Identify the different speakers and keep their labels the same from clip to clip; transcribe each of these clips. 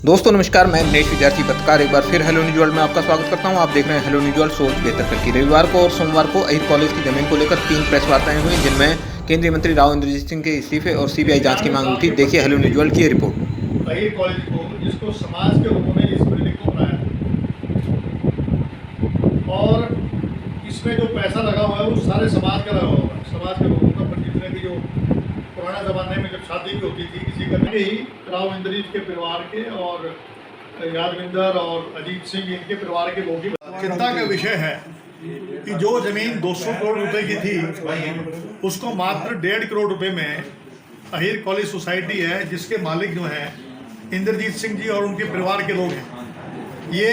Speaker 1: दोस्तों नमस्कार, मैं दिनेश विद्यार्थी पत्रकार एक बार फिर हेलो न्यूज वर्ल्ड में आपका स्वागत करता हूं। आप देख रहे हैं हेलो न्यूज वर्ल्ड, सोच बेहतर कल की। रविवार को और सोमवार को अहिर कॉलेज की जमीन को लेकर 3 प्रेस वार्ताएं हुई, जिनमें केंद्रीय मंत्री राव इंद्रजीत सिंह के इस्तीफे और सीबीआई जांच की मांग उठी। देखिए हेलो न्यूज वर्ल्ड की रिपोर्ट।
Speaker 2: अहिर कॉलेज को, जिसको समाज के लोगों ने इस बिल्डिंग को बनाया और इसमें जो पैसा लगा हुआ है वो सारे समाज का लगा हुआ है, समाज के लोगों का। पर जितने भी जो पुराने ज़माने में जब शादी भी होती थी किसी का, ही राव इंद्रजीत के परिवार के और यादविंदर और अजीत सिंह इनके परिवार के लोग ही। चिंता का विषय है कि जो ज़मीन 200 करोड़ रुपए की थी उसको मात्र 1.5 करोड़ रुपए में अहिर कॉलेज सोसाइटी है, जिसके मालिक जो हैं इंद्रजीत सिंह जी और उनके परिवार के लोग हैं। ये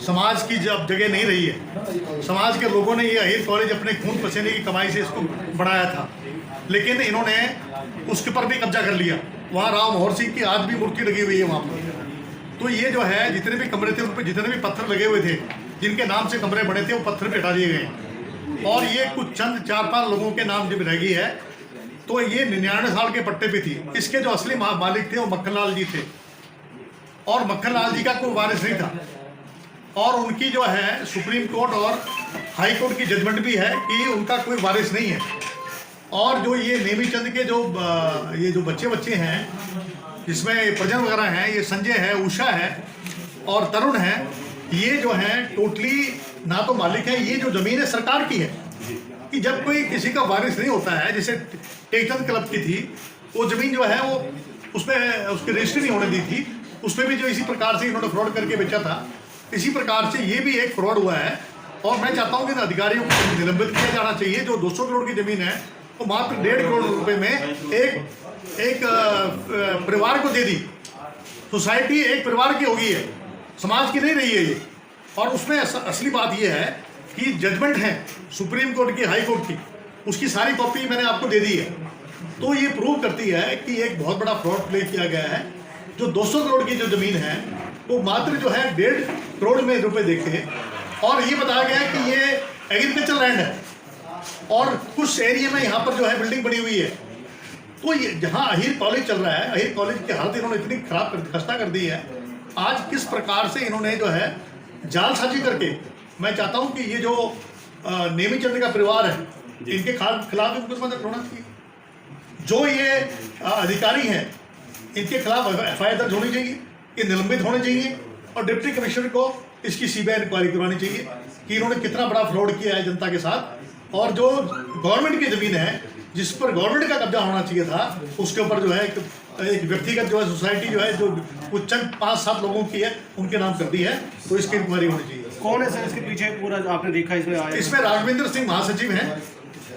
Speaker 2: समाज की जब जगह नहीं रही है, समाज के लोगों ने ये अहिर कॉलेज अपने खून पसीने की कमाई से इसको बनाया था, लेकिन इन्होंने उसके पर भी कब्जा कर लिया। वहाँ राव मोहर सिंह की आज भी मूर्ति लगी हुई है वहाँ पर। तो ये जो है जितने भी कमरे थे उन पर जितने भी पत्थर लगे हुए थे, जिनके नाम से कमरे बने थे, वो पत्थर भी हटा दिए गए और ये कुछ चंद 4-5 लोगों के नाम जब रह गई है। तो ये 99 साल के पट्टे पे थी। इसके जो असली मालिक थे वो मक्खनलाल जी थे और मक्खनलाल जी का कोई वारिस नहीं था। और उनकी जो है सुप्रीम कोर्ट और हाई कोर्ट की जजमेंट भी है कि उनका कोई वारिस नहीं है। और जो ये नेमीचंद के जो बच्चे हैं, जिसमें प्रजन वगैरह हैं, ये संजय है, उषा है और तरुण है, ये जो है टोटली ना तो मालिक है। ये जो ज़मीन है सरकार की है कि जब कोई किसी का वारिस नहीं होता है, जैसे टेकचंद क्लब की थी, वो ज़मीन जो है वो उसमें उसकी रजिस्ट्री नहीं होने दी थी, उसमें भी जो इसी प्रकार से इन्होंने फ्रॉड करके बेचा था। इसी प्रकार से ये भी एक फ्रॉड हुआ है और मैं चाहता हूँ कि अधिकारियों को निलंबित किया जाना चाहिए। जो 200 करोड़ की ज़मीन है वो मात्र 1.5 करोड़ रुपए में एक परिवार को दे दी। सोसाइटी एक परिवार की होगी है, समाज की नहीं रही है ये। और उसमें असली बात ये है कि जजमेंट है सुप्रीम कोर्ट की, हाई कोर्ट की, उसकी सारी कॉपी मैंने आपको दे दी है। तो ये प्रूव करती है कि एक बहुत बड़ा फ्रॉड प्ले किया गया है। जो 200 करोड़ की जो ज़मीन है वो मात्र जो है 1.5 करोड़ में रुपए देखे और ये बताया गया कि ये एग्रीकल्चर लैंड है और कुछ एरिया में यहाँ पर जो है बिल्डिंग बनी हुई है। तो ये जहाँ अहिर कॉलेज चल रहा है, अहिर कॉलेज की हालत इन्होंने इतनी खस्ता कर दी है। आज किस प्रकार से इन्होंने जो है जालसाजी करके, मैं चाहता हूँ कि ये जो नेमीचंद का परिवार है, इनके खिलाफ मुकदमा दर्ज होना चाहिए। जो ये अधिकारी हैं इनके खिलाफ FIR दर्ज होनी चाहिए, ये निलंबित होने चाहिए और डिप्टी कमिश्नर को इसकी CBI इंक्वायरी करवानी चाहिए कि इन्होंने कितना बड़ा फ्रॉड किया है जनता के साथ। और जो गवर्नमेंट की ज़मीन है जिस पर गवर्नमेंट का कब्जा होना चाहिए था, उसके ऊपर जो है एक व्यक्तिगत जो है सोसाइटी जो है जो कुछ चंद 5-7 लोगों की है उनके नाम कर दी है। तो इसकी इंक्वायरी होनी चाहिए।
Speaker 3: कौन है सर इसके पीछे पूरा आपने देखा?
Speaker 2: इसमें राघवेंद्र सिंह महासचिव हैं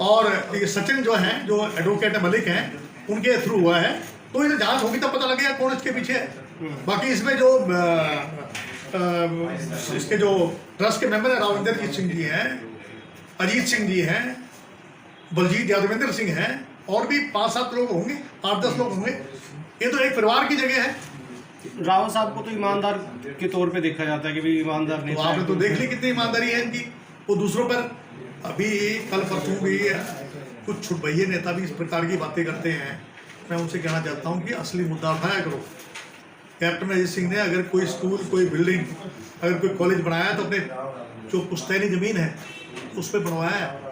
Speaker 2: और ये सचिन जो हैं, जो एडवोकेट मलिक हैं, उनके थ्रू हुआ है। तो इन्हें जांच होगी तब पता लगेगा कौन इसके पीछे है। बाकी इसमें जो इसके जो ट्रस्ट के मेंबर है राविंदर सिंह जी हैं, अजीत सिंह जी हैं, बलजीत यादविंदर सिंह हैं और भी 5-7 लोग होंगे, 8-10 लोग होंगे। ये तो एक परिवार की जगह है।
Speaker 3: रावत साहब को तो ईमानदार के तौर पे देखा जाता है कि भाई ईमानदार नहीं।
Speaker 2: तो आपने तो देख ली कितनी ईमानदारी है इनकी। वो दूसरों पर अभी कल परसों भी कुछ छुटभइये नेता भी इस प्रकार की बातें करते हैं। मैं उनसे कहना चाहता हूँ कि असली मुद्दा उठाया करो। कैप्टन अजीत सिंह ने अगर कोई स्कूल, कोई बिल्डिंग, अगर कोई कॉलेज बनाया तो अपने जो पुश्तैनी ज़मीन है उस पर बनवाया है।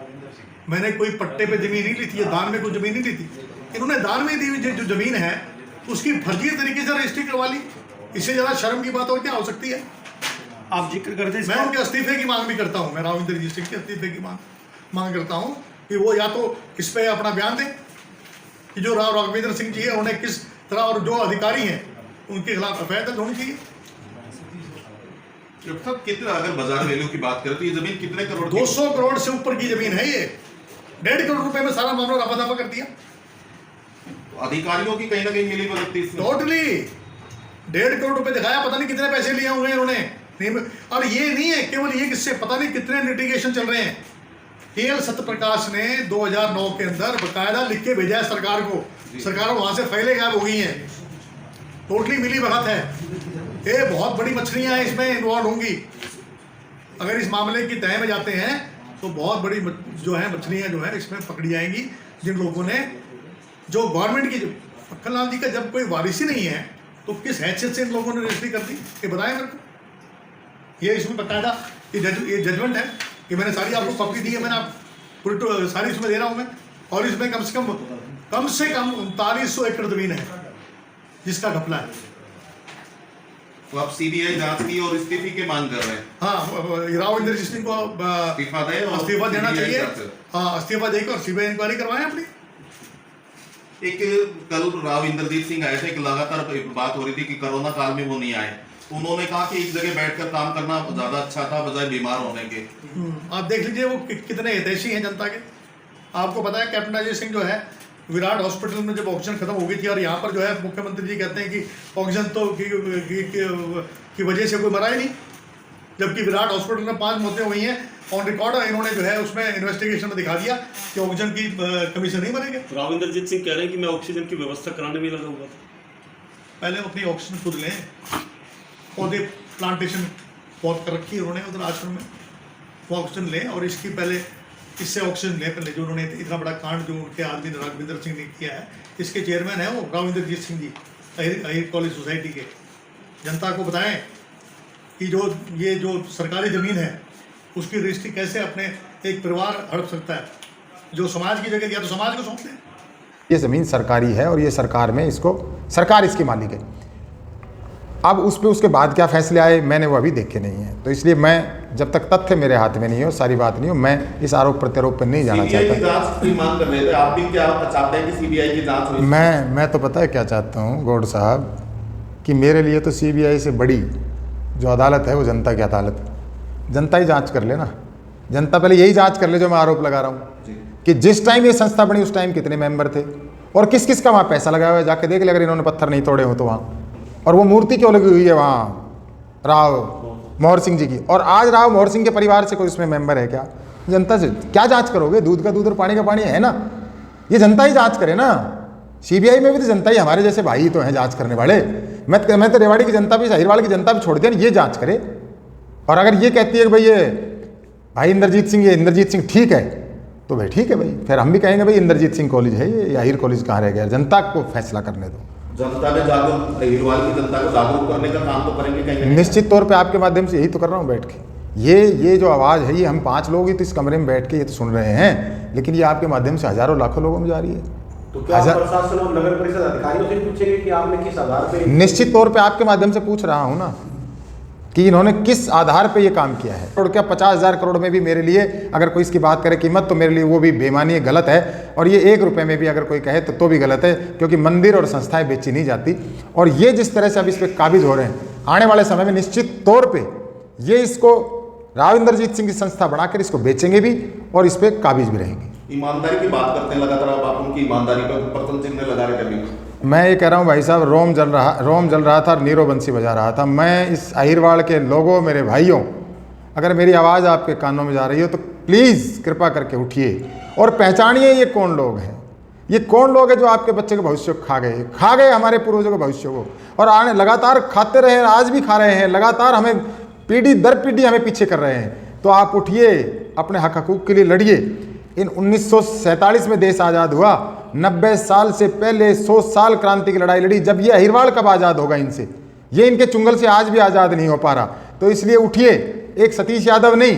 Speaker 2: मैंने कोई पट्टे पे ज़मीन नहीं ली थी, दान में कोई ज़मीन नहीं ली थी। इन्होंने दान में दी हुई जो ज़मीन है उसकी फर्जी तरीके से रजिस्ट्री करवा ली। इससे ज़्यादा शर्म की बात और क्या हो सकती है?
Speaker 3: आप जिक्र करते हैं,
Speaker 2: मैं उनके इस्तीफे की मांग भी करता हूँ। मैं राव इंद्रजीत सिंह के इस्तीफे की मांग करता हूँ कि वो या तो इस पर अपना बयान दें कि जो राघवेंद्र सिंह जी है उन्हें किस तरह, और जो अधिकारी हैं उनके खिलाफ FIR दर्ज होनी चाहिए।
Speaker 4: कितना, अगर बाजार वैल्यू की बात करें तो ये जमीन कितने करोड़?
Speaker 2: 200 करोड़ से ऊपर की जमीन है ये। 1.5 करोड़ रुपए में सारा मामला रफा-दफा कर दिया।
Speaker 4: अधिकारियों की कहीं ना कहीं मिली भगत थी
Speaker 2: टोटली 1.5 करोड़ रुपए दिखाया, पता नहीं कितने पैसे लिए हुए इन्होंने। और ये नहीं है केवल ये, किससे पता नहीं कितने लिटिगेशन चल रहे हैं। KL सत्यप्रकाश ने 2009 के अंदर बकायदा लिख के भेजा है सरकार को। सरकार वहां से फाइलें गायब हो गई हैं। टोटली मिली भगत है। ये बहुत बड़ी मछलियां इसमें इन्वॉल्व होंगी। अगर इस मामले की तह में जाते हैं तो बहुत बड़ी जो है मछलियां जो है इसमें पकड़ी जाएंगी, जिन लोगों ने जो गवर्नमेंट की, मक्खनलाल जी का जब कोई वारिस ही नहीं है तो किस हैसियत से इन लोगों ने रजिस्ट्री कर दी ये बताएं मेरे को। ये इसमें बताया ये जजमेंट है कि मैंने सारी आपको कॉपी दी है, मैंने आप पूरी सारी इसमें दे रहा हूँ मैं। और इसमें कम से कम 3900 एकड़ जमीन है जिसका घपला है।
Speaker 4: तो आप सीबीआई जांच की और इस्तीफे की मांग कर रहे हैं?
Speaker 2: हाँ, राव इंद्रजीत सिंह को इस्तीफा देना चाहिए। हाँ, इस्तीफा देकर और सीबीआई इंक्वायरी करवाएं अपनी।
Speaker 4: एक कल राव इंद्रजीत सिंह आए थे, एक लगातार बात हो रही थी कि कोरोना काल में वो नहीं आए। उन्होंने कहा कि एक जगह बैठकर काम करना ज्यादा अच्छा था बजाय बीमार होने के।
Speaker 2: आप देख लीजिए वो कितने हितैषी हैं जनता के। आपको पता है कैप्टन अजय सिंह जो है विराट हॉस्पिटल में जब ऑक्सीजन खत्म हो गई थी, और यहाँ पर जो है मुख्यमंत्री जी कहते हैं कि ऑक्सीजन तो की वजह से कोई मरा ही नहीं, जबकि विराट हॉस्पिटल में 5 मौतें हुई हैं ऑन रिकॉर्ड। इन्होंने जो है उसमें इन्वेस्टिगेशन में दिखा दिया कि ऑक्सीजन की कमी से नहीं मरेंगे।
Speaker 3: राव इंद्रजीत सिंह कह रहे हैं कि मैं ऑक्सीजन की व्यवस्था कराने में लगा हुआ था।
Speaker 2: पहले अपनी ऑक्सीजन खुद लें, पौधे प्लांटेशन बहुत कर रखी है उन्होंने उधर आश्रम में, वो ऑक्सीजन लें और इसकी पहले इससे ऑक्सीजन लें पहले। जो उन्होंने इतना बड़ा कांड जो उनके आदमी राघविंदर सिंह ने किया है, इसके चेयरमैन है वो राव इंद्रजीत सिंह जी, अहिर कॉलेज सोसाइटी के। जनता को बताएं कि जो सरकारी ज़मीन है उसकी रजिस्ट्री कैसे अपने एक परिवार हड़प सकता है, जो समाज की जगह दिया तो समाज को सौंप दें।
Speaker 5: ये ज़मीन सरकारी है और ये सरकार में इसको सरकार इसकी मालिक है। अब उस पर उसके बाद क्या फैसले आए मैंने वो अभी देखे नहीं है, तो इसलिए मैं जब तक तथ्य मेरे हाथ में नहीं हो, सारी बात नहीं हो, मैं इस आरोप प्रत्यारोप पर नहीं जाना चाहता।
Speaker 4: जांच की मांग कर रहे थे आप भी, क्या चाहते हैं कि सीबीआई की जांच हो?
Speaker 5: मैं तो पता है क्या चाहता हूँ गौड़ साहब, कि मेरे लिए तो सीबीआई से बड़ी जो अदालत है वो जनता की अदालत है। जनता ही जाँच कर ले ना, जनता पहले यही जाँच कर ले जो मैं आरोप लगा रहा हूँ कि जिस टाइम ये संस्था बनी उस टाइम कितने मेंबर थे और किस किस का वहाँ पैसा लगाया हुआ है, जाके देख ले अगर इन्होंने पत्थर नहीं तोड़े हो तो वहाँ। और वो मूर्ति क्यों लगी हुई है वहाँ राव मोहर सिंह जी की, और आज राव मोहर सिंह के परिवार से कोई इसमें मेंबर है क्या? जनता से क्या जांच करोगे? दूध का दूध और पानी का पानी है ना, ये जनता ही जांच करे ना। सीबीआई में भी तो जनता ही, हमारे जैसे भाई तो हैं जांच करने वाले। मैं तो रेवाड़ी की जनता भी, साहिरवाल की जनता भी छोड़ दिया, ये जाँच करे। और अगर ये कहती है कि भाई ये भाई इंद्रजीत सिंह, ये इंद्रजीत सिंह ठीक है, तो भाई ठीक है भाई, फिर हम भी कहेंगे भाई इंद्रजीत सिंह कॉलेज है ये, या अहिर कॉलेज कहाँ रह गया? जनता को फैसला करने दो।
Speaker 4: जनता ने जागरूक, अहिरवाल की जनता को जागरूक करने का काम तो करेंगे कहीं?
Speaker 5: निश्चित तौर पे आपके माध्यम से यही तो कर रहा हूँ बैठ के। ये जो आवाज़ है ये हम 5 लोग ही तो इस कमरे में बैठ के ये तो सुन रहे हैं, लेकिन ये आपके माध्यम से हज़ारों लाखों लोगों में जा रही है।
Speaker 6: तो क्या प्रशासन और नगर परिषद अधिकारियों से पूछेंगे कि आपने किस आधार पे?
Speaker 5: निश्चित तौर पे आपके माध्यम से पूछ रहा हूँ ना कि इन्होंने किस आधार पे ये काम किया है। और क्या 50,000 करोड़ में भी मेरे लिए अगर कोई इसकी बात करे कीमत, तो मेरे लिए वो भी बेईमानी है, गलत है। और ये 1 रुपये में भी अगर कोई कहे तो भी गलत है, क्योंकि मंदिर और संस्थाएं बेची नहीं जाती। और ये जिस तरह से अब इस पर काबिज हो रहे हैं, आने वाले समय में निश्चित तौर पर ये इसको राव इंद्रजीत सिंह की संस्था बनाकर इसको बेचेंगे भी और इस पर काबिज भी रहेंगे।
Speaker 4: ईमानदारी की बात करते हैं लगातार, आप उनकी ईमानदारी पर प्रथम चिन्ह लगा रहे कभी?
Speaker 5: मैं ये कह रहा हूँ भाई साहब, रोम जल रहा था और नीरो बंसी बजा रहा था। मैं इस अहिरवाड़ के लोगों, मेरे भाइयों, अगर मेरी आवाज़ आपके कानों में जा रही हो तो प्लीज़ कृपा करके उठिए और पहचानिए ये कौन लोग हैं। ये कौन लोग हैं जो आपके बच्चे के भविष्य को खा गए हमारे पूर्वजों के भविष्य को, और आने लगातार खाते रहे, आज भी खा रहे हैं, लगातार हमें पीढ़ी दर पीढ़ी हमें पीछे कर रहे हैं। तो आप उठिए, अपने हक हकूक़ के लिए लड़िए। इन 1947 में देश आज़ाद हुआ, 90 साल से पहले 100 साल क्रांति की लड़ाई लड़ी। जब ये अहिरवाड़ कब आज़ाद होगा इनसे? ये इनके चुंगल से आज भी आज़ाद नहीं हो पा रहा। तो इसलिए उठिए, एक सतीश यादव नहीं,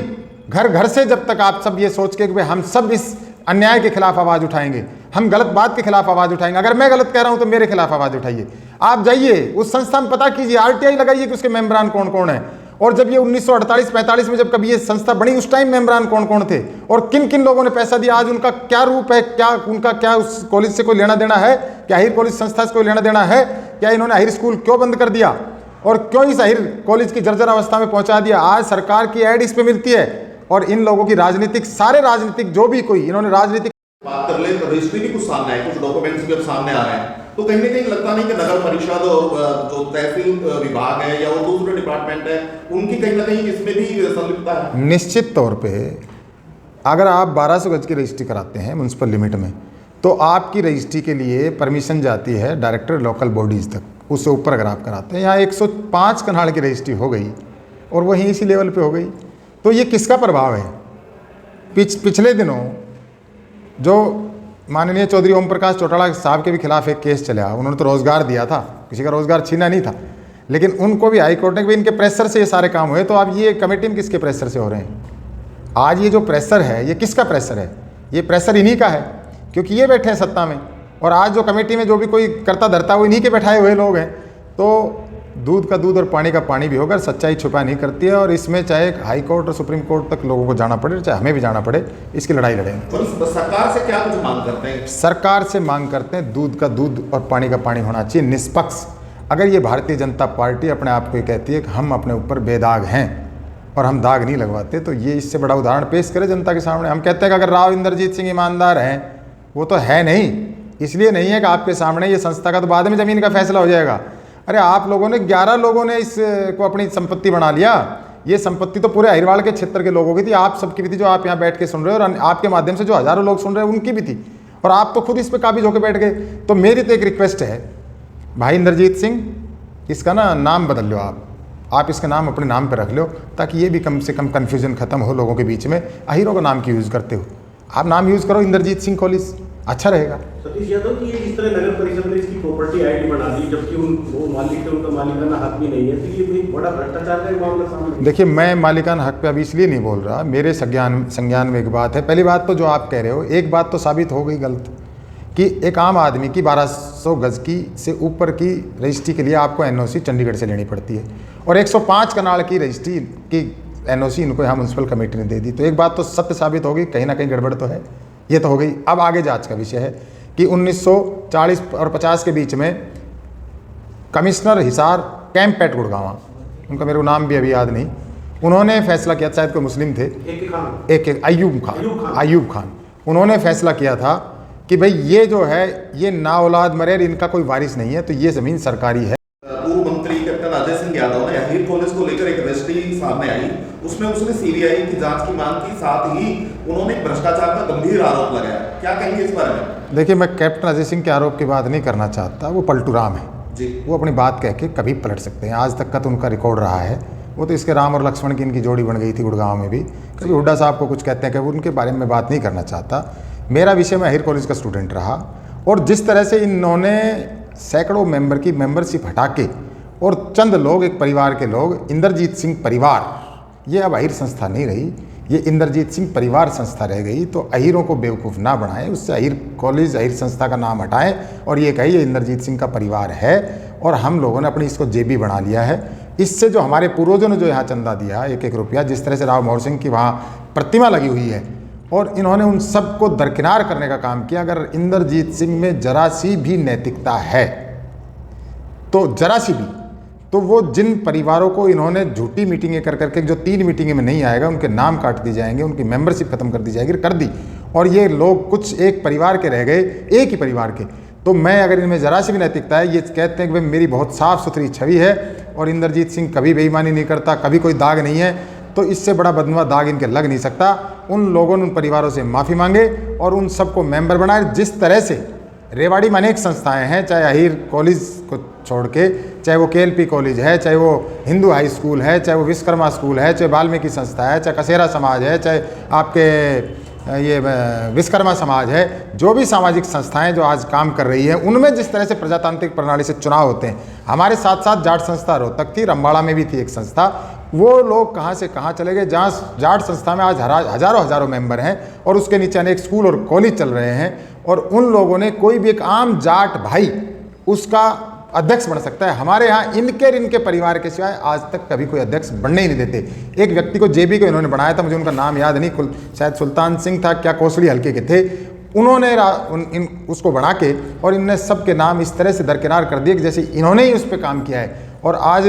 Speaker 5: घर घर से जब तक आप सब ये सोच के कि भाई हम सब इस अन्याय के खिलाफ आवाज़ उठाएंगे, हम गलत बात के खिलाफ आवाज़ उठाएंगे। अगर मैं गलत कह रहा हूँ तो मेरे खिलाफ आवाज़ उठाइए। आप जाइए उस संस्था में पता कीजिए, RTI लगाइए कि उसके मेंबरान कौन कौन है, और जब ये 1948-45 में जब कभी ये संस्था बनी उस टाइम मेंबरान कौन कौन थे और किन किन लोगों ने पैसा दिया, आज उनका क्या रूप है, क्या उनका क्या उस कॉलेज से कोई लेना देना है, क्या अहिर कॉलेज संस्था से कोई लेना देना है, क्या इन्होंने अहिर स्कूल क्यों बंद कर दिया और क्यों इस अहिर कॉलेज की जर्जर अवस्था में पहुंचा दिया। आज सरकार की ऐड इस पे मिलती है और इन लोगों की राजनीतिक, सारे राजनीतिक जो भी कोई इन्होंने राजनीतिक
Speaker 4: बात कर ले तो रजिस्ट्री भी कुछ सामने आए, कुछ डॉक्यूमेंट्स भी अब सामने आ रहे हैं, तो कहीं ना कहीं लगता नहीं कि नगर परिषद और जो तहसील विभाग है या वो दूसरे डिपार्टमेंट है उनकी कहीं ना कहीं इसमें भी संलिप्तता है? निश्चित
Speaker 5: तौर पे अगर आप 1200 गज की रजिस्ट्री कराते हैं म्यूनसिपल लिमिट में, तो आपकी रजिस्ट्री के लिए परमिशन जाती है डायरेक्टर लोकल बॉडीज़ तक, उससे ऊपर अगर आप कराते हैं। यहाँ 105 कनाल की रजिस्ट्री हो गई और वहीं इसी लेवल पे हो गई। तो ये किसका प्रभाव है? पिछले दिनों जो माननीय चौधरी ओम प्रकाश चौटाला साहब के भी खिलाफ एक केस चला, उन्होंने तो रोज़गार दिया था, किसी का रोज़गार छीना नहीं था, लेकिन उनको भी हाई कोर्ट ने भी इनके प्रेशर से ये सारे काम हुए। तो अब ये कमेटी में किसके प्रेशर से हो रहे हैं? आज ये जो प्रेशर है ये किसका प्रेशर है? ये प्रेशर इन्हीं का है, क्योंकि ये बैठे हैं सत्ता में, और आज जो कमेटी में जो भी कोई करता धरता वो इन्हीं के बैठाए हुए लोग हैं। तो दूध का दूध और पानी का पानी भी होगा, सच्चाई छुपा नहीं करती है, और इसमें चाहे हाई कोर्ट और सुप्रीम कोर्ट तक लोगों को जाना पड़े, चाहे हमें भी जाना पड़े, इसकी लड़ाई लड़ेंगे।
Speaker 4: तो सरकार से क्या कुछ मांग करते हैं?
Speaker 5: सरकार से मांग करते हैं दूध का दूध और पानी का पानी होना चाहिए, निष्पक्ष। अगर ये भारतीय जनता पार्टी अपने आप को कहती है कि हम अपने ऊपर बेदाग हैं और हम दाग नहीं लगवाते, तो ये इससे बड़ा उदाहरण पेश करे जनता के सामने। हम कहते हैं कि अगर राव इंद्रजीत सिंह ईमानदार हैं, वो तो है नहीं, इसलिए नहीं है कि आपके सामने ये संस्था का तो बाद में ज़मीन का फैसला हो जाएगा। अरे आप लोगों ने 11 लोगों ने इसको अपनी संपत्ति बना लिया, ये संपत्ति तो पूरे अहिरवाड़ के क्षेत्र के लोगों की थी, आप सबकी भी थी, जो आप यहाँ बैठ के सुन रहे हो, और आपके माध्यम से जो हज़ारों लोग सुन रहे हैं उनकी भी थी, और आप तो खुद इस पर काबिज होकर बैठ गए। तो मेरी तो एक रिक्वेस्ट है, भाई इंद्रजीत सिंह, इसका ना नाम बदल लो, आप इसका नाम अपने नाम पर रख लो, ताकि ये भी कम से कम कन्फ्यूजन खत्म हो लोगों के बीच में। अहीरों का नाम क्यों यूज़ करते हो? आप नाम यूज़ करो इंद्रजीत सिंह कॉलेज, अच्छा रहेगा।
Speaker 6: सतीश यादव की ये जिस तरह नगर परिषद ने इसकी प्रॉपर्टी आईडी बना दी, जबकि वो मालिक है, उनका मालिकाना हक भी नहीं है, तो ये भी बड़ा भ्रष्टाचार का एक मामला सामने।
Speaker 5: देखिए, मैं मालिकाना हक पे अभी इसलिए नहीं बोल रहा, मेरे संज्ञान में एक बात है। पहली बात तो जो आप कह रहे हो, एक बात तो साबित हो गई गलत, कि एक आम आदमी की 1200 गज की से ऊपर की रजिस्ट्री के लिए आपको एनओसी चंडीगढ़ से लेनी पड़ती है, और 105 कनाल की रजिस्ट्री की एनओसी इनको यहाँ म्यूनसिपल कमेटी ने दे दी। तो एक बात तो सत्य साबित होगी, कहीं ना कहीं गड़बड़ तो है, ये तो हो गई। अब आगे जांच का विषय है कि 1940 और 50 के बीच में कमिश्नर हिसार कैंप पेट गुड़गांवा, उनका मेरे को नाम भी अभी याद नहीं, उन्होंने फैसला किया, शायद कोई मुस्लिम थे, एक अयूब खान, उन्होंने फैसला किया था कि भाई ये जो है ये ना औलाद मरेर, इनका कोई वारिस नहीं है, तो ये ज़मीन सरकारी है।
Speaker 4: पूर्व मंत्री कैप्टन अजय सिंह यादव ने अहीर कॉलेज को लेकर एक रजिस्ट्री सामने आई, उसमें उसने सीबीआई की जांच की मांग की, साथ ही उन्होंने भ्रष्टाचार का गंभीर आरोप लगाया। क्या कहेंगे इस बारे में?
Speaker 5: देखिए, मैं कैप्टन अजय सिंह के आरोप की बात नहीं करना चाहता, वो पलटू राम है
Speaker 4: जी,
Speaker 5: वो अपनी बात कह के कभी पलट सकते हैं, आज तक का तो उनका रिकॉर्ड रहा है। वो तो इसके राम और लक्ष्मण की इनकी जोड़ी बन गई थी गुड़गांव में भी। कभी हुड्डा साहब को कुछ कहते हैं कि उनके बारे में बात नहीं करना चाहता। मेरा विषय, मैं अहीर कॉलेज का स्टूडेंट रहा, और जिस तरह से इन्होंने सैकड़ों मेंबर की मेंबरशिप हटा के, और चंद लोग, एक परिवार के लोग, इंद्रजीत सिंह परिवार, ये अब अहीर संस्था नहीं रही, ये इंद्रजीत सिंह परिवार संस्था रह गई। तो अहीरों को बेवकूफ़ ना बनाएं, उससे अहीर कॉलेज, अहीर संस्था का नाम हटाएं, और ये कहिए इंद्रजीत सिंह का परिवार है, और हम लोगों ने अपनी इसको जेबी बना लिया है। इससे जो हमारे पूर्वजों ने जो यहाँ चंदा दिया 1-1 रुपया, जिस तरह से राव मोहर सिंह की वहाँ प्रतिमा लगी हुई है, और इन्होंने उन सबको दरकिनार करने का काम किया। अगर इंद्रजीत सिंह में जरा सी भी नैतिकता है, तो जरा सी भी, तो वो जिन परिवारों को इन्होंने झूठी मीटिंगें कर करके, जो 3 मीटिंगें में नहीं आएगा उनके नाम काट दिए जाएंगे, उनकी मेंबरशिप खत्म कर दी जाएगी, कर दी, और ये लोग कुछ एक परिवार के रह गए, एक ही परिवार के। तो मैं, अगर इनमें ज़रा सी भी नैतिकता है, ये कहते हैं कि भाई मेरी बहुत साफ़ सुथरी छवि है और इंद्रजीत सिंह कभी बेईमानी नहीं करता, कभी कोई दाग नहीं है, तो इससे बड़ा बदनुमा दाग इनके लग नहीं सकता। उन लोगों ने उन परिवारों से माफ़ी मांगे और उन सबको मेंबर बनाए। जिस तरह से रेवाड़ी में अनेक संस्थाएं हैं, चाहे अहीर कॉलेज को छोड़ के, चाहे वो KLP कॉलेज है, चाहे वो हिंदू हाई स्कूल है, चाहे वो विश्वकर्मा स्कूल है, चाहे वाल्मीकि संस्था है, चाहे कसेरा समाज है, चाहे आपके ये विश्वकर्मा समाज है, जो भी सामाजिक संस्थाएं जो आज काम कर रही हैं, उनमें जिस तरह से प्रजातांत्रिक प्रणाली से चुनाव होते हैं, हमारे साथ साथ जाट संस्था रोहतक थी, रंबाड़ा में भी थी एक संस्था, वो लोग कहाँ से कहाँ चले गए, जहाँ जाट संस्था में आज हजारों मेंबर हैं और उसके नीचे अनेक स्कूल और कॉलेज चल रहे हैं, और उन लोगों ने, कोई भी एक आम जाट भाई उसका अध्यक्ष बन सकता है। हमारे यहाँ इनके परिवार के सिवाय आज तक कभी कोई अध्यक्ष बनने ही नहीं देते। एक व्यक्ति को जेबी को इन्होंने बनाया था, मुझे उनका नाम याद नहीं, शायद सुल्तान सिंह था, क्या कोसली हल्के के थे, उन्होंने उसको बना के, और इनने सबके नाम इस तरह से दरकिनार कर दिए कि जैसे इन्होंने ही उस पर काम किया है। और आज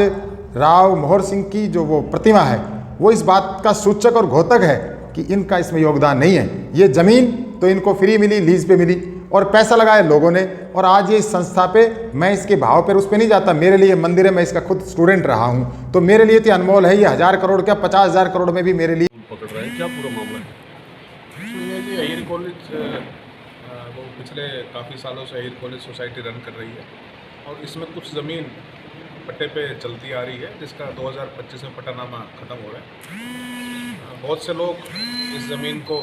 Speaker 5: राव मोहर सिंह की जो वो प्रतिमा है, वो इस बात का सूचक और घोतक है कि इनका इसमें योगदान नहीं है। ये ज़मीन तो इनको फ्री मिली, लीज पे मिली, और पैसा लगाया लोगों ने, और आज ये इस संस्था पे, मैं इसके भाव पर उस पर नहीं जाता, मेरे लिए मंदिर है, मैं इसका खुद स्टूडेंट रहा हूँ, तो मेरे लिए तो अनमोल है। ये 1000 करोड़ क्या 50,000 करोड़ में भी मेरे लिए
Speaker 7: पकड़ रहा है। क्या पूरा मामला है?
Speaker 8: सुनिए जी, अहीर कॉलेज वो पिछले काफ़ी सालों से अहीर कॉलेज सोसाइटी रन कर रही है, और इसमें कुछ ज़मीन पट्टे पे चलती आ रही है, जिसका 2025 में पट्टानामा ख़त्म हो रहा है। बहुत से लोग इस ज़मीन को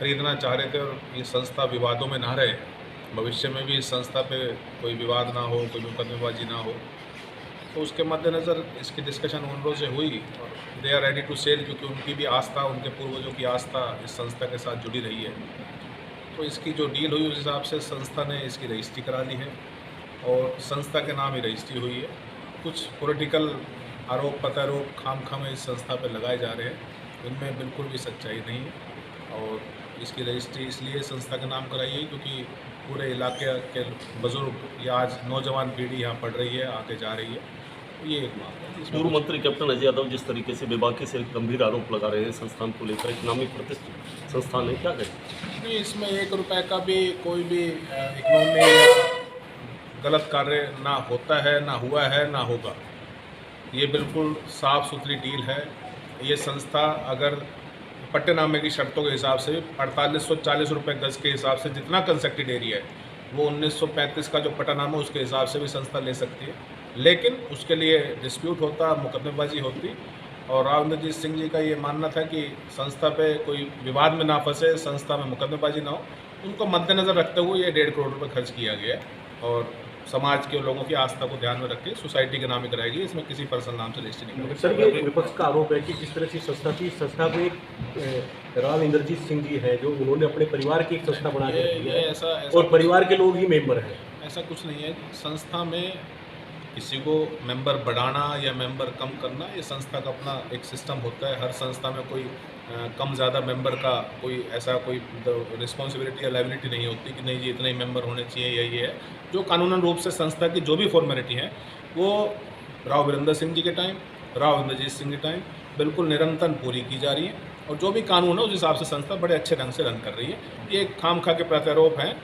Speaker 8: खरीदना चाह रहे थे और ये संस्था विवादों में ना रहे, भविष्य में भी इस संस्था पे कोई विवाद ना हो, कोई मुकदमेबाजी ना हो, तो उसके मद्देनज़र इसकी डिस्कशन ओनरों से हुई और they are ready to sell, क्योंकि उनकी भी आस्था, उनके पूर्वजों की आस्था इस संस्था के साथ जुड़ी रही है। तो इसकी जो डील हुई उस हिसाब से संस्था ने इसकी रजिस्ट्री करा ली है और संस्था के नाम ही रजिस्ट्री हुई है। कुछ पॉलिटिकल आरोप प्रत्यारोप खाम इस संस्था पर लगाए जा रहे हैं, इनमें बिल्कुल भी सच्चाई नहीं है और इसकी रजिस्ट्री इसलिए संस्था के नाम कराई है क्योंकि पूरे इलाके के बुजुर्ग या आज नौजवान पीढ़ी यहाँ पढ़ रही है, आगे जा रही है। ये एक मामला है।
Speaker 7: पूर्व मंत्री कैप्टन अजय यादव जिस तरीके से बेबाकी से गंभीर आरोप लगा रहे हैं संस्थान को लेकर, एक नामी प्रतिष्ठित संस्थान है, क्या कहें?
Speaker 8: नहीं, इसमें 1 रुपए का भी कोई भी इकोनॉमी या गलत कार्य ना होता है, ना हुआ है, ना होगा। ये बिल्कुल साफ़ सुथरी डील है। ये संस्था अगर पट्टेनामे की शर्तों के हिसाब से 4840 रुपये गज के हिसाब से जितना कंस्ट्रक्टेड एरिया है वो 1935 का जो पट्टानामा उसके हिसाब से भी संस्था ले सकती है, लेकिन उसके लिए डिस्प्यूट होता, मुकदमेबाजी होती। और राव इंद्रजीत सिंह जी का ये मानना था कि संस्था पे कोई विवाद में ना फंसे, संस्था में मुकदमेबाजी ना हो, उनको मद्देनज़र रखते हुए ये 1.5 करोड़ रुपये खर्च किया गया और समाज के लोगों की आस्था को ध्यान में रख के सोसाइटी के नाम ही कराएगी, इसमें किसी पर्सनल नाम से रजिस्ट्री नहीं होगी।
Speaker 6: सर, ये विपक्ष का आरोप है कि जिस तरह से संस्था थी, संस्था में एक राव इंद्रजीत सिंह जी है जो उन्होंने अपने परिवार की एक संस्था बना के रखी है
Speaker 8: ऐसा
Speaker 6: और परिवार के लोग ही मेंबर हैं।
Speaker 8: ऐसा कुछ नहीं है। संस्था में किसी को मेंबर बढ़ाना या मेंबर कम करना, ये संस्था का अपना एक सिस्टम होता है। हर संस्था में कोई कम ज़्यादा मेंबर का कोई ऐसा कोई रिस्पॉन्सिबिलिटी या लायबिलिटी नहीं होती कि नहीं जी इतने ही मेंबर होने चाहिए या ये है। जो कानूनन रूप से संस्था की जो भी फॉर्मेलिटी है वो राव वीरेंद्र सिंह जी के टाइम, राव इंद्रजीत सिंह के टाइम बिल्कुल निरंतर पूरी की जा रही है और जो भी कानून है उस हिसाब से संस्था बड़े अच्छे ढंग से रन कर रही है। ये खाम खा के प्रत्यारोप हैं।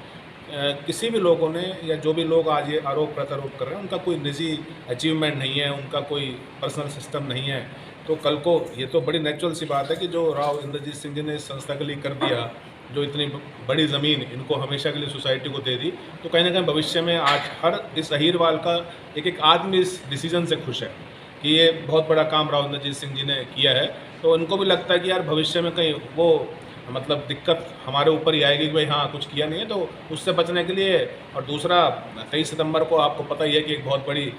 Speaker 8: किसी भी लोगों ने या जो भी लोग आज ये आरोप प्रत्यारोप कर रहे हैं उनका कोई निजी अचीवमेंट नहीं है, उनका कोई पर्सनल सिस्टम नहीं है। तो कल को ये तो बड़ी नेचुरल सी बात है कि जो राव इंद्रजीत सिंह जी ने इस संस्था के लिए कर दिया, जो इतनी बड़ी ज़मीन इनको हमेशा के लिए सोसाइटी को दे दी, तो कहीं ना कहीं भविष्य में आज हर इस अहीरवाल का एक आदमी इस डिसीजन से खुश है कि ये बहुत बड़ा काम राव इंद्रजीत सिंह जी ने किया है। तो उनको भी लगता है कि यार भविष्य में कहीं वो मतलब दिक्कत हमारे ऊपर ही आएगी कि भाई हाँ कुछ किया नहीं है, तो उससे बचने के लिए। और दूसरा 23 सितंबर को आपको पता ही है कि एक बहुत बड़ी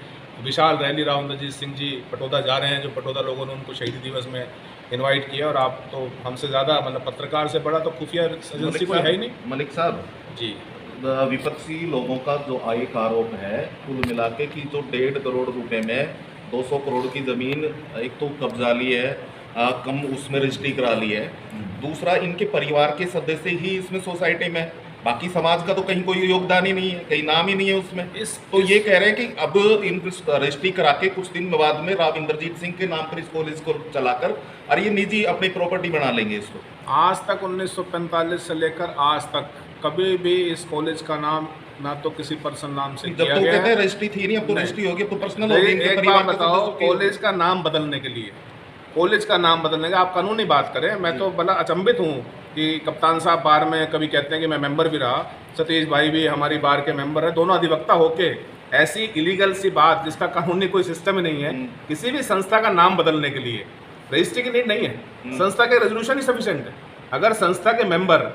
Speaker 8: विशाल रैली राव इंद्रजीत सिंह जी पटौदा जा रहे हैं, जो पटौदा लोगों ने उनको शहीदी दिवस में इनवाइट किया। और आप तो हमसे ज़्यादा मतलब पत्रकार से बड़ा तो खुफिया एजेंसी कोई है ही नहीं।
Speaker 4: मलिक साहब
Speaker 8: जी,
Speaker 4: विपक्षी लोगों का जो एक आरोप है कुल मिला के कि जो 1.5 करोड़ रुपए में 200 करोड़ की ज़मीन एक तो कब्जा ली है, कम उसमें रजिस्ट्री करा ली है, दूसरा इनके परिवार के सदस्य ही इसमें सोसाइटी में, बाकी समाज का तो कहीं कोई योगदान ही नहीं है, कहीं नाम ही नहीं है उसमें। तो ये कह रहे हैं कि अब इन रजिस्ट्री करा के कुछ दिन बाद में राव इंद्रजीत सिंह के नाम पर इस कॉलेज को चलाकर और ये निजी अपनी प्रॉपर्टी बना लेंगे इसको।
Speaker 8: आज तक 1945 से लेकर आज तक कभी भी इस कॉलेज का नाम ना तो किसी पर्सनल नाम से
Speaker 4: जब
Speaker 8: किया
Speaker 4: तो
Speaker 8: गया
Speaker 4: कहते हैं
Speaker 8: है।
Speaker 4: रजिस्ट्री थी नहीं, अब तो रजिस्ट्री होगी, अब तो पर्सनल
Speaker 8: नहीं,
Speaker 4: होगी इनके
Speaker 8: एक
Speaker 4: परिवार
Speaker 8: बात
Speaker 4: के
Speaker 8: बताओ,
Speaker 4: सदस्यों की।
Speaker 8: कॉलेज का नाम बदलने के लिए, कॉलेज का नाम बदलने का आप कानूनी बात करें। मैं तो बड़ा अचंभित हूँ कि कप्तान साहब बार में कभी कहते हैं कि मैं मेंबर भी रहा, सतीश भाई भी हमारी बार के मेंबर है, दोनों अधिवक्ता होके ऐसी इलीगल सी बात जिसका कानूनी कोई सिस्टम ही नहीं है, किसी भी संस्था का नाम बदलने के लिए रजिस्ट्री की नीड नहीं है। संस्था के रेजोल्यूशन ही सफिशिएंट है। अगर संस्था के मेंबर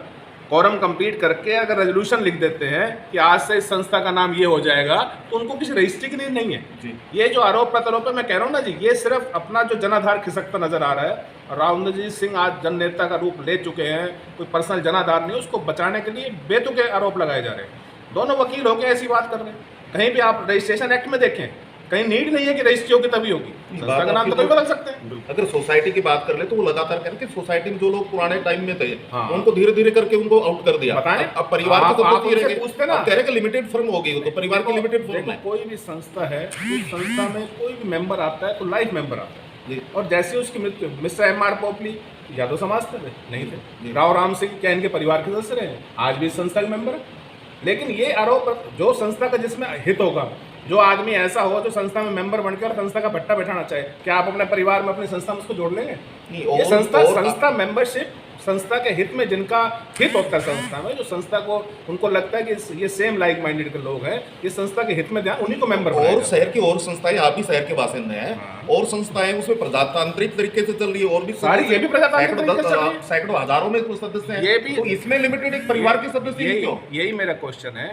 Speaker 8: कॉरम कंप्लीट करके अगर रेजोल्यूशन लिख देते हैं कि आज से इस संस्था का नाम ये हो जाएगा, तो उनको किसी रजिस्ट्री की नीड नहीं है। ये जो आरोप प्रत्यारोप है, मैं कह रहा हूँ ना जी, ये सिर्फ अपना जो जनाधार खिसकता नजर आ रहा है। राव इंद्रजीत सिंह आज जन नेता का रूप ले चुके हैं, कोई पर्सनल जनाधार नहीं, उसको बचाने के लिए बेतुके आरोप लगाए जा रहे हैं। दोनों वकील होकर ऐसी बात कर रहे हैं। कहीं भी आप रजिस्ट्रेशन एक्ट में देखें, कहीं नीड नहीं है कि रजिस्ट्री होगी तभी होगी, संस्था का नाम तो कभी बदल सकते हैं।
Speaker 4: अगर सोसाइटी की बात कर ले तो वो लगातार करके सोसाइटी में जो लोग पुराने टाइम में थे
Speaker 8: हाँ।
Speaker 4: उनको धीरे धीरे करके उनको आउट कर दिया।
Speaker 8: बताएं?
Speaker 4: अब परिवार
Speaker 8: आप
Speaker 4: के
Speaker 8: उनसे
Speaker 4: सदस्य
Speaker 8: पूछते ना।
Speaker 4: कह रहे कि लिमिटेड फर्म होगी, वो तो परिवार की लिमिटेड फर्म
Speaker 8: देखो,
Speaker 4: है।
Speaker 8: कोई भी संस्था है, उस संस्था में कोई भी मेंबर आता है तो लाइफ मेंबर आता है।
Speaker 4: जी।
Speaker 8: और जैसे उसकी मृत्यु, मिस्टर M.R. पोपली यादव समाज थे नहीं थे, राव राम सिंह क्या इनके परिवार के सदस्य रहे, आज भी इस संस्था के मेंबर है। लेकिन ये आरोप जो संस्था का जिसमें हित होगा, जो आदमी ऐसा हो जो संस्था में मेंबर बनकर और संस्था का भट्टा बैठाना चाहे, क्या आप अपने परिवार में अपनी संस्था में उसको जोड़ लेंगे? ये संस्था मेंबरशिप संस्था के हित में जिनका हित होता है संस्था में, जो संस्था को उनको लगता है कि ये सेम लाइक माइंडेड के लोग हैं, ये संस्था के हित में ध्यान, उन्हीं को मेंबर बनाया
Speaker 4: और
Speaker 8: जाता
Speaker 4: शहर की और संस्थाएं, आप भी शहर के बासिंदे हैं, और संस्थाएं उसमें प्रजातांत्रिक तरीके से चल रही है, और भी
Speaker 8: सारी ये भी प्रजातांत्रिक तरीके से चल रही है।
Speaker 4: सैकड़ों हजारों में कुछ सदस्य हैं,
Speaker 8: ये भी
Speaker 4: तो इसमें लिमिटेड एक परिवार के सदस्य ही क्यों?
Speaker 8: यही मेरा क्वेश्चन है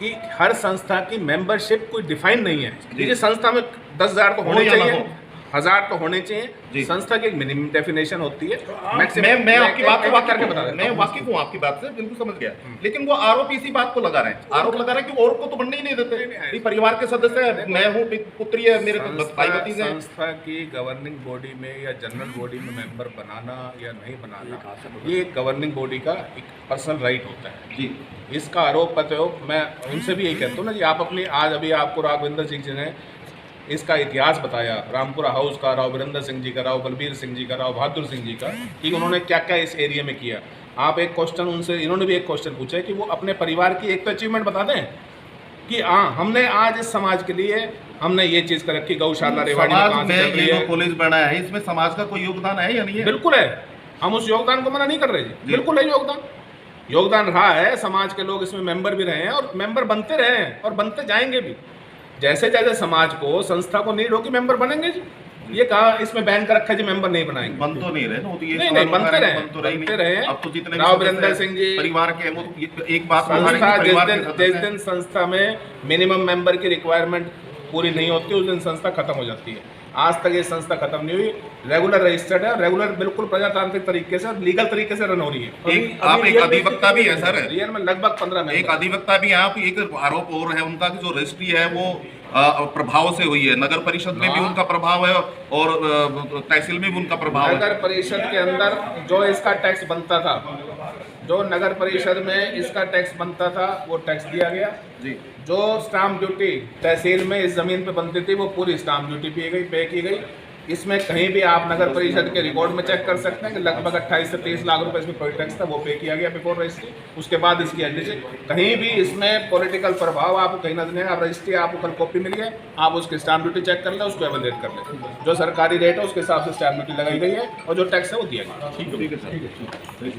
Speaker 8: कि हर संस्था की मेंबरशिप कोई डिफाइन नहीं है। ये संस्था में 10,000 तो होने चाहिए, 1000 तो होने चाहिए। संस्था की एक मिनिमम डेफिनेशन होती है।
Speaker 4: मैं आपकी बात से करके बता रहा हूं, मैं वाकिफ हूं आपकी बात से, बिल्कुल समझ गया, लेकिन वो आरोप इसी बात को लगा रहे हैं, आरोप लगा रहे हैं कि और को तो बनने ही नहीं देते। परिवार के सदस्य है, मैं हूं, पुत्री है, मेरे भाई भतीजे हैं।
Speaker 8: संस्था की गवर्निंग बॉडी में या जनरल बॉडी में मेंबर बनाना या नहीं बनाना, ये गवर्निंग बॉडी का एक पर्सनल राइट होता है
Speaker 4: जी।
Speaker 8: इसका आरोप प्रत्यारोप मैं उनसे भी यही कहता हूँ ना जी, आप अपनी आज अभी आपको राघवेंद्र सिंह जी ने इसका इतिहास बताया, रामपुरा हाउस का, राव वीरेंद्र सिंह जी का, राव बलबीर सिंह जी का, राव बहादुर सिंह जी का, कि उन्होंने क्या क्या इस एरिया में किया। आप एक क्वेश्चन उनसे, इन्होंने भी एक क्वेश्चन पूछा है कि वो अपने परिवार की एक तो अचीवमेंट बता दें कि हाँ हमने आज इस समाज के लिए हमने ये चीज़ कर रखी, गौशाला रेवाड़ी में कहाँ से चल रही है,
Speaker 4: कॉलेज बना है, इसमें समाज का कोई योगदान है या नहीं है?
Speaker 8: बिल्कुल है, हम उस योगदान को मना नहीं कर रहे जी, बिल्कुल है योगदान रहा है, समाज के लोग इसमें मेंबर भी रहे हैं और मेंबर बनते रहे हैं और बनते जाएंगे भी। जैसे जैसे समाज को, संस्था को नीड होगी मेंबर बनेंगे जी। ये कहा इसमें बैन कर रखा है जी मेंबर नहीं बनाएंगे,
Speaker 4: बन तो नहीं रहे ना, तो ये
Speaker 8: नहीं बनते रहे।
Speaker 4: अब तो जितने
Speaker 8: राव वीरेंद्र सिंह जी
Speaker 4: परिवार के, वो एक बात
Speaker 8: जिस दिन संस्था में मिनिमम मेंबर की रिक्वायरमेंट पूरी नहीं होती उस दिन संस्था खत्म हो जाती है। आज तक ये संस्था खत्म नहीं हुई, रेगुलर रजिस्टर्ड है, रेगुलर बिल्कुल प्रजातांत्रिक तरीके से, लीगल तरीके से रन हो रही है।
Speaker 4: आप एक अधिवक्ता भी है सर,
Speaker 8: रियल में लगभग 15
Speaker 4: एक अधिवक्ता भी है आप। एक आरोप और है उनका कि जो रजिस्ट्री है वो प्रभाव से हुई है, नगर परिषद में भी उनका प्रभाव है और तहसील में भी उनका प्रभाव है।
Speaker 8: नगर परिषद के अंदर जो इसका टैक्स बनता था, जो नगर परिषद में इसका टैक्स बनता था वो टैक्स दिया गया
Speaker 4: जी।
Speaker 8: जो स्टाम्प ड्यूटी तहसील में इस जमीन पे बनती थी वो पूरी स्टाम्प ड्यूटी पे की गई। इसमें कहीं भी आप नगर परिषद के रिकॉर्ड में चेक कर सकते हैं कि लगभग 28 से 30 लाख रुपए इसमें कोई टैक्स था, वो पे किया गया बिफोर रजिस्ट्री। उसके बाद इसकी एडमिशन, कहीं भी इसमें पॉलिटिकल प्रभाव आपको कहीं नजर नहीं। आप रजिस्ट्री, आपको कल कॉपी मिली है, आप उसकी स्टाम्प ड्यूटी चेक कर लें, उसको एवेलुएट कर लें, जो सरकारी रेट है उसके हिसाब से स्टाम्प ड्यूटी लगाई गई है और जो टैक्स है वो दिया गया। ठीक है सर।